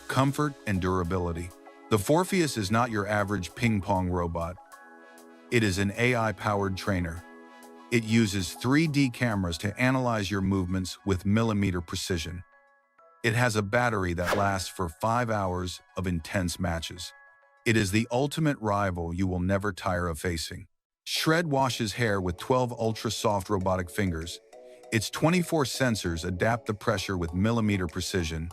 Comfort and durability. The Forpheus is not your average ping-pong robot. It is an AI-powered trainer. It uses 3D cameras to analyze your movements with millimeter precision. It has a battery that lasts for 5 hours of intense matches. It is the ultimate rival you will never tire of facing. Shred washes hair with 12 ultra-soft robotic fingers. Its 24 sensors adapt the pressure with millimeter precision.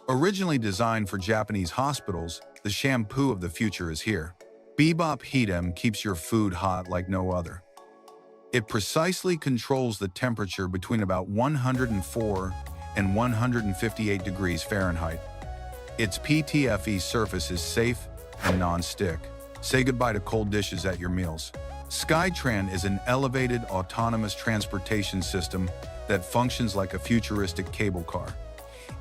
Originally designed for Japanese hospitals, the shampoo of the future is here. Bebop Heatem keeps your food hot like no other. It precisely controls the temperature between about 104 and 158 degrees Fahrenheit. Its PTFE surface is safe and non-stick. Say goodbye to cold dishes at your meals. Skytran is an elevated autonomous transportation system that functions like a futuristic cable car.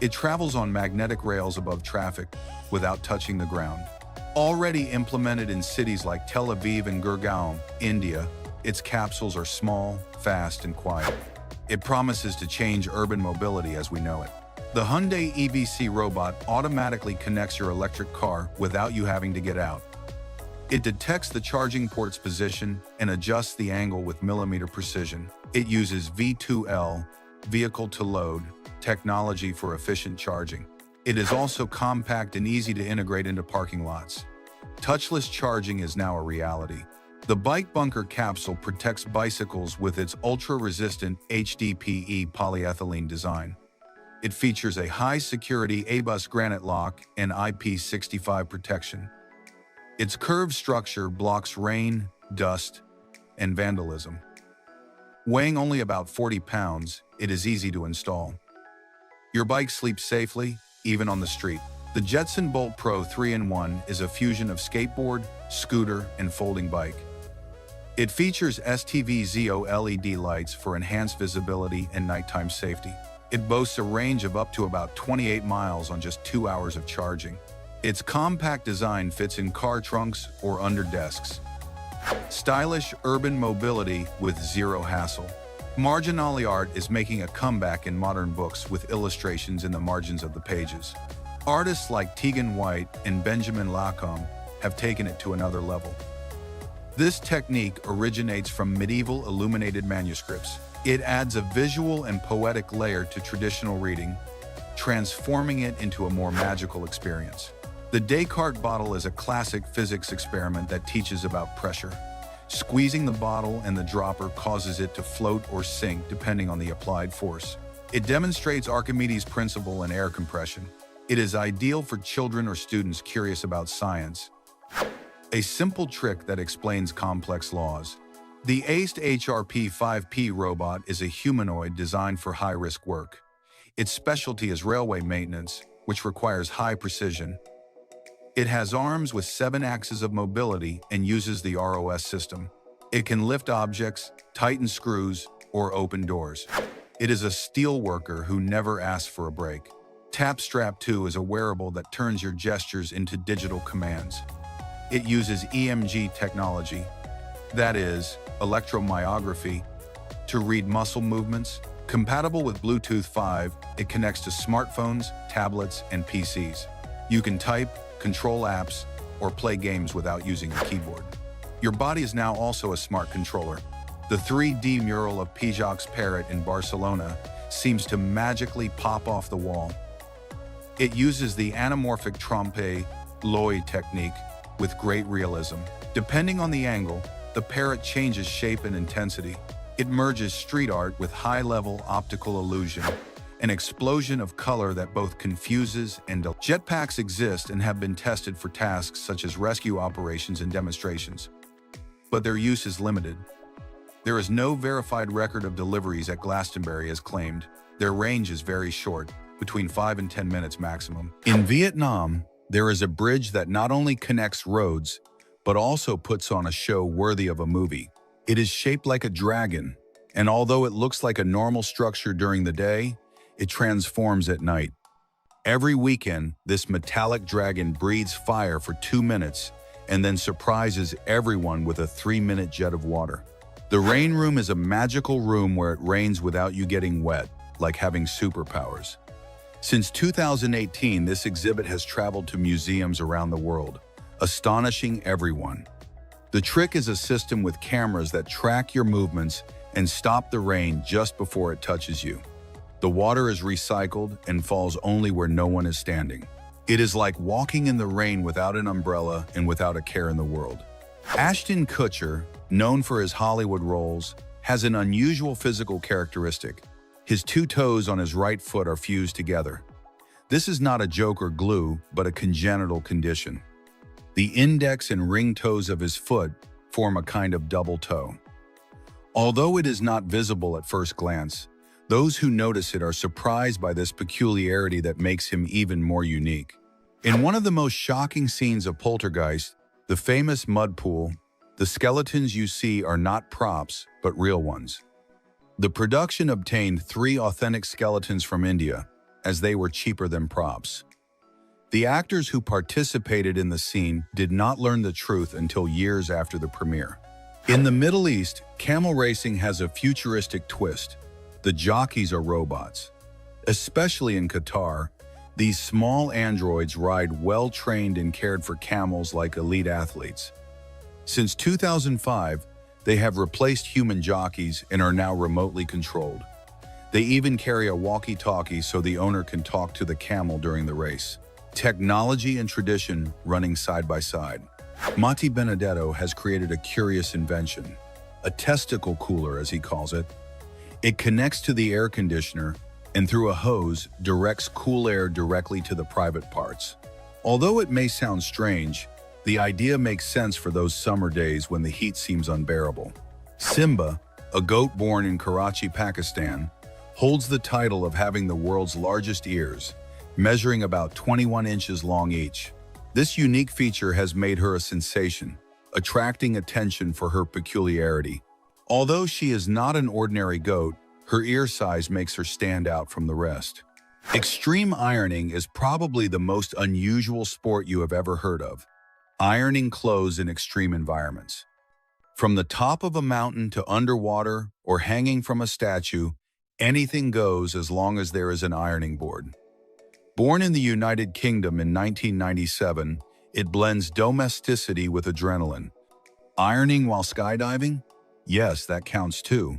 It travels on magnetic rails above traffic without touching the ground. Already implemented in cities like Tel Aviv and Gurgaon, India, its capsules are small, fast, and quiet. It promises to change urban mobility as we know it. The Hyundai EVC robot automatically connects your electric car without you having to get out. It detects the charging port's position and adjusts the angle with millimeter precision. It uses V2L, vehicle-to-load, technology for efficient charging. It is also compact and easy to integrate into parking lots. Touchless charging is now a reality. The Bike Bunker capsule protects bicycles with its ultra-resistant HDPE polyethylene design. It features a high-security A-bus granite lock and IP65 protection. Its curved structure blocks rain, dust, and vandalism. Weighing only about 40 pounds, it is easy to install. Your bike sleeps safely, even on the street. The Jetson Bolt Pro 3-in-1 is a fusion of skateboard, scooter, and folding bike. It features STV-ZO LED lights for enhanced visibility and nighttime safety. It boasts a range of up to about 28 miles on just 2 hours of charging. Its compact design fits in car trunks or under desks. Stylish urban mobility with zero hassle. Marginally art is making a comeback in modern books with illustrations in the margins of the pages. Artists like Tegan White and Benjamin Lacombe have taken it to another level. This technique originates from medieval illuminated manuscripts. It adds a visual and poetic layer to traditional reading, transforming it into a more magical experience. The Descartes bottle is a classic physics experiment that teaches about pressure. Squeezing the bottle and the dropper causes it to float or sink depending on the applied force. It demonstrates Archimedes' principle and air compression. It is ideal for children or students curious about science. A simple trick that explains complex laws. The ACE HRP-5P robot is a humanoid designed for high-risk work. Its specialty is railway maintenance, which requires high precision. It has arms with 7 axes of mobility and uses the ROS system. It can lift objects, tighten screws, or open doors. It is a steel worker who never asks for a break. TapStrap 2 is a wearable that turns your gestures into digital commands. It uses EMG technology, that is, electromyography, to read muscle movements. Compatible with Bluetooth 5, it connects to smartphones, tablets, and PCs. You can type, control apps, or play games without using a keyboard. Your body is now also a smart controller. The 3D mural of Pijac's parrot in Barcelona seems to magically pop off the wall. It uses the anamorphic trompe-l'oeil technique with great realism. Depending on the angle, the parrot changes shape and intensity. It merges street art with high-level optical illusion, an explosion of color that both confuses and jetpacks exist and have been tested for tasks such as rescue operations and demonstrations. But their use is limited. There is no verified record of deliveries at Glastonbury as claimed. Their range is very short, between 5 and 10 minutes maximum. In Vietnam, there is a bridge that not only connects roads, but also puts on a show worthy of a movie. It is shaped like a dragon, and although it looks like a normal structure during the day, it transforms at night. Every weekend, this metallic dragon breathes fire for 2 minutes and then surprises everyone with a 3-minute jet of water. The rain room is a magical room where it rains without you getting wet, like having superpowers. Since 2018, this exhibit has traveled to museums around the world, astonishing everyone. The trick is a system with cameras that track your movements and stop the rain just before it touches you. The water is recycled and falls only where no one is standing. It is like walking in the rain without an umbrella and without a care in the world. Ashton Kutcher, known for his Hollywood roles, has an unusual physical characteristic. His 2 toes on his right foot are fused together. This is not a joke or glue, but a congenital condition. The index and ring toes of his foot form a kind of double toe. Although it is not visible at first glance, those who notice it are surprised by this peculiarity that makes him even more unique. In one of the most shocking scenes of Poltergeist, the famous mud pool, the skeletons you see are not props, but real ones. The production obtained 3 authentic skeletons from India, as they were cheaper than props. The actors who participated in the scene did not learn the truth until years after the premiere. In the Middle East, camel racing has a futuristic twist. The jockeys are robots. Especially in Qatar, these small androids ride well-trained and cared for camels like elite athletes. Since 2005, they have replaced human jockeys and are now remotely controlled. They even carry a walkie-talkie so the owner can talk to the camel during the race. Technology and tradition running side by side. Monty Benedetto has created a curious invention, a testicle cooler as he calls it. It connects to the air conditioner and through a hose directs cool air directly to the private parts. Although it may sound strange, the idea makes sense for those summer days when the heat seems unbearable. Simba, a goat born in Karachi, Pakistan, holds the title of having the world's largest ears, measuring about 21 inches long each. This unique feature has made her a sensation, attracting attention for her peculiarity. Although she is not an ordinary goat, her ear size makes her stand out from the rest. Extreme ironing is probably the most unusual sport you have ever heard of. Ironing clothes in extreme environments. From the top of a mountain to underwater or hanging from a statue, anything goes as long as there is an ironing board. Born in the United Kingdom in 1997, it blends domesticity with adrenaline. Ironing while skydiving? Yes, that counts too.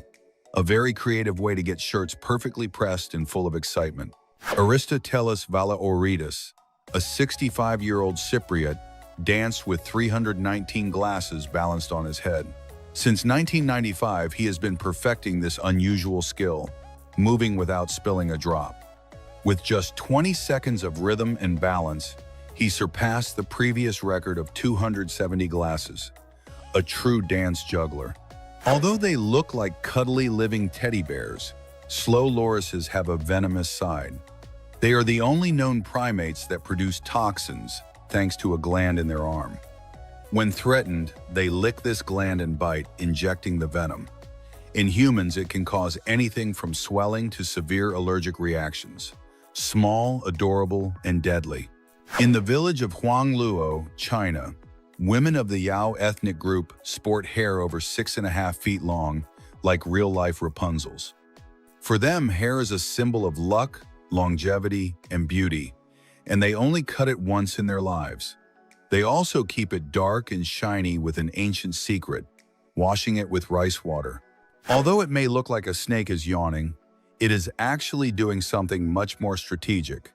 A very creative way to get shirts perfectly pressed and full of excitement. Aristotelis Valaoritis, a 65-year-old Cypriot, danced with 319 glasses balanced on his head. Since 1995, he has been perfecting this unusual skill, moving without spilling a drop. With just 20 seconds of rhythm and balance, he surpassed the previous record of 270 glasses. A true dance juggler. Although they look like cuddly living teddy bears, slow lorises have a venomous side. They are the only known primates that produce toxins, thanks to a gland in their arm. When threatened, they lick this gland and bite, injecting the venom. In humans, it can cause anything from swelling to severe allergic reactions. Small, adorable, and deadly. In the village of Huangluo, China, women of the Yao ethnic group sport hair over 6.5 feet long, like real-life Rapunzels. For them, hair is a symbol of luck, longevity, and beauty, and they only cut it once in their lives. They also keep it dark and shiny with an ancient secret, washing it with rice water. Although it may look like a snake is yawning, it is actually doing something much more strategic.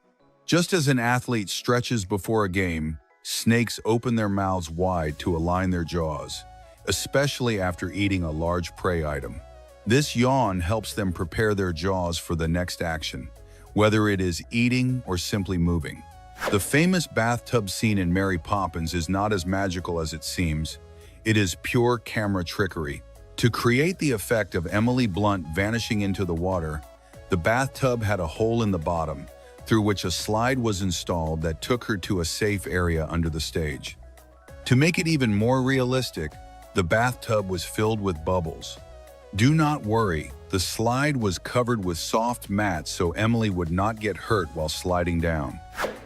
Just as an athlete stretches before a game, snakes open their mouths wide to align their jaws, especially after eating a large prey item. This yawn helps them prepare their jaws for the next action, whether it is eating or simply moving. The famous bathtub scene in Mary Poppins is not as magical as it seems. It is pure camera trickery. To create the effect of Emily Blunt vanishing into the water, the bathtub had a hole in the bottom, through which a slide was installed that took her to a safe area under the stage. To make it even more realistic, the bathtub was filled with bubbles. Do not worry, the slide was covered with soft mats so Emily would not get hurt while sliding down.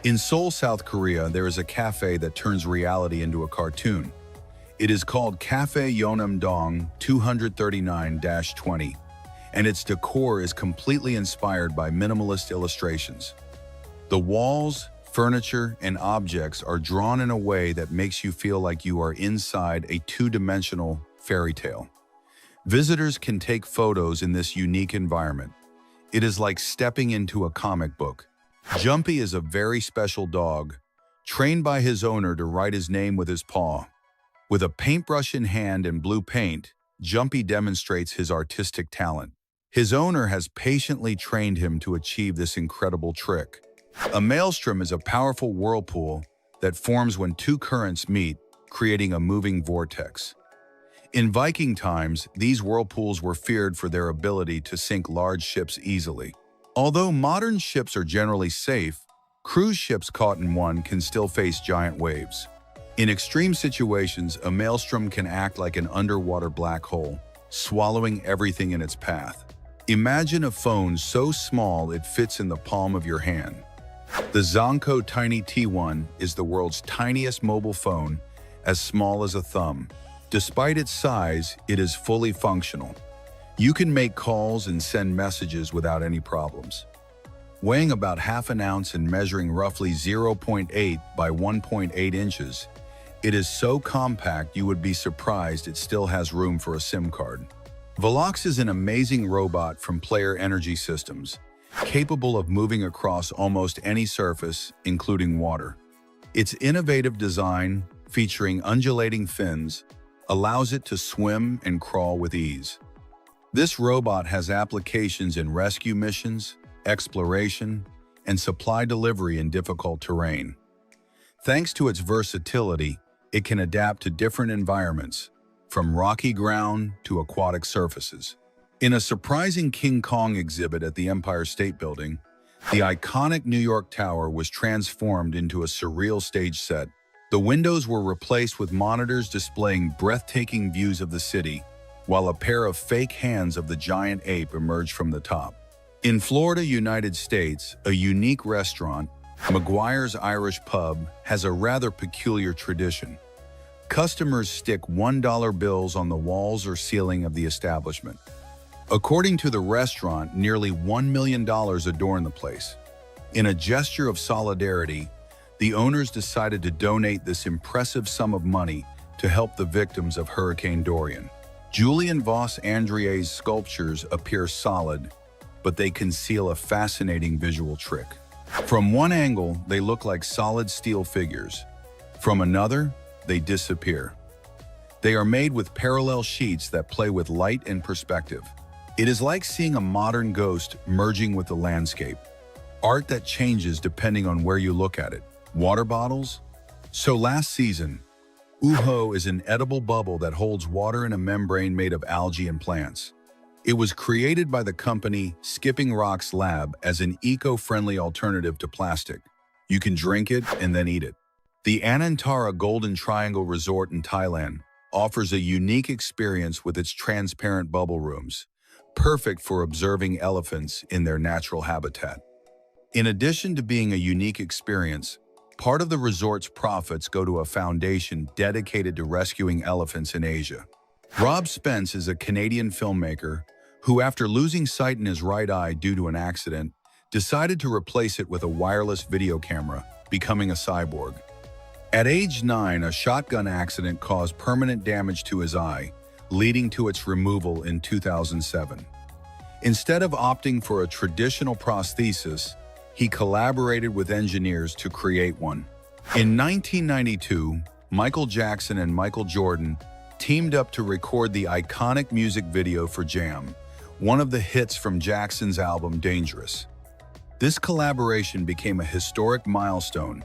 In Seoul, South Korea, there is a cafe that turns reality into a cartoon. It is called Cafe Yeonam-dong 239-20, and its decor is completely inspired by minimalist illustrations. The walls, furniture, and objects are drawn in a way that makes you feel like you are inside a two-dimensional fairy tale. Visitors can take photos in this unique environment. It is like stepping into a comic book. Jumpy is a very special dog, trained by his owner to write his name with his paw. With a paintbrush in hand and blue paint, Jumpy demonstrates his artistic talent. His owner has patiently trained him to achieve this incredible trick. A maelstrom is a powerful whirlpool that forms when two currents meet, creating a moving vortex. In Viking times, these whirlpools were feared for their ability to sink large ships easily. Although modern ships are generally safe, cruise ships caught in one can still face giant waves. In extreme situations, a maelstrom can act like an underwater black hole, swallowing everything in its path. Imagine a phone so small it fits in the palm of your hand. The Zonko Tiny T1 is the world's tiniest mobile phone, as small as a thumb. Despite its size, it is fully functional. You can make calls and send messages without any problems. Weighing about half an ounce and measuring roughly 0.8 by 1.8 inches, it is so compact you would be surprised it still has room for a SIM card. Velox is an amazing robot from Player Energy Systems, capable of moving across almost any surface, including water. Its innovative design, featuring undulating fins, allows it to swim and crawl with ease. This robot has applications in rescue missions, exploration, and supply delivery in difficult terrain. Thanks to its versatility, it can adapt to different environments, from rocky ground to aquatic surfaces. In a surprising King Kong exhibit at the Empire State Building, the iconic New York Tower was transformed into a surreal stage set. The windows were replaced with monitors displaying breathtaking views of the city, while a pair of fake hands of the giant ape emerged from the top. In Florida, United States, a unique restaurant, McGuire's Irish Pub, has a rather peculiar tradition. Customers stick $1 bills on the walls or ceiling of the establishment. According to the restaurant, nearly $1 million adorn the place. In a gesture of solidarity, the owners decided to donate this impressive sum of money to help the victims of Hurricane Dorian. Julian Voss Andrie's sculptures appear solid, but they conceal a fascinating visual trick. From one angle, they look like solid steel figures. From another, they disappear. They are made with parallel sheets that play with light and perspective. It is like seeing a modern ghost merging with the landscape. Art that changes depending on where you look at it. Water bottles? So last season, Uho is an edible bubble that holds water in a membrane made of algae and plants. It was created by the company Skipping Rocks Lab as an eco-friendly alternative to plastic. You can drink it and then eat it. The Anantara Golden Triangle Resort in Thailand offers a unique experience with its transparent bubble rooms, perfect for observing elephants in their natural habitat. In addition to being a unique experience, part of the resort's profits go to a foundation dedicated to rescuing elephants in Asia. Rob Spence is a Canadian filmmaker who, after losing sight in his right eye due to an accident, decided to replace it with a wireless video camera, becoming a cyborg. At age 9, a shotgun accident caused permanent damage to his eye, leading to its removal in 2007. Instead of opting for a traditional prosthesis, he collaborated with engineers to create one. In 1992, Michael Jackson and Michael Jordan teamed up to record the iconic music video for Jam, one of the hits from Jackson's album Dangerous. This collaboration became a historic milestone,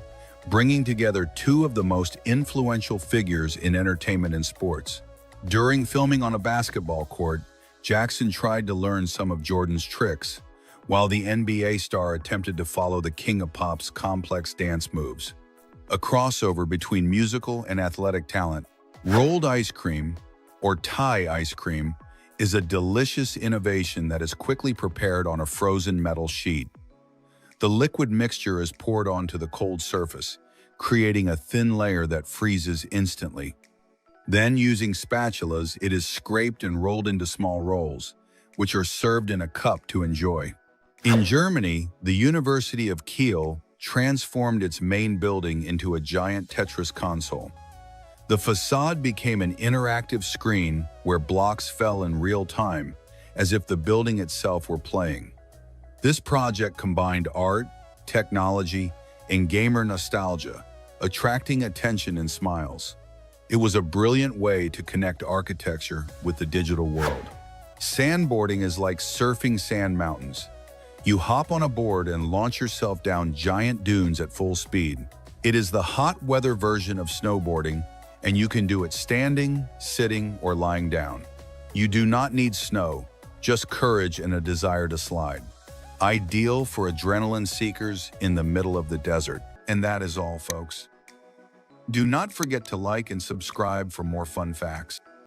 bringing together two of the most influential figures in entertainment and sports. During filming on a basketball court, Jackson tried to learn some of Jordan's tricks, while the NBA star attempted to follow the King of Pop's complex dance moves. A crossover between musical and athletic talent. Rolled ice cream, or Thai ice cream, is a delicious innovation that is quickly prepared on a frozen metal sheet. The liquid mixture is poured onto the cold surface, creating a thin layer that freezes instantly. Then, using spatulas, it is scraped and rolled into small rolls, which are served in a cup to enjoy. In Germany, the University of Kiel transformed its main building into a giant Tetris console. The facade became an interactive screen where blocks fell in real time, as if the building itself were playing. This project combined art, technology, and gamer nostalgia, attracting attention and smiles. It was a brilliant way to connect architecture with the digital world. Sandboarding is like surfing sand mountains. You hop on a board and launch yourself down giant dunes at full speed. It is the hot weather version of snowboarding, and you can do it standing, sitting, or lying down. You do not need snow, just courage and a desire to slide. Ideal for adrenaline seekers in the middle of the desert. And that is all, folks. Do not forget to like and subscribe for more fun facts.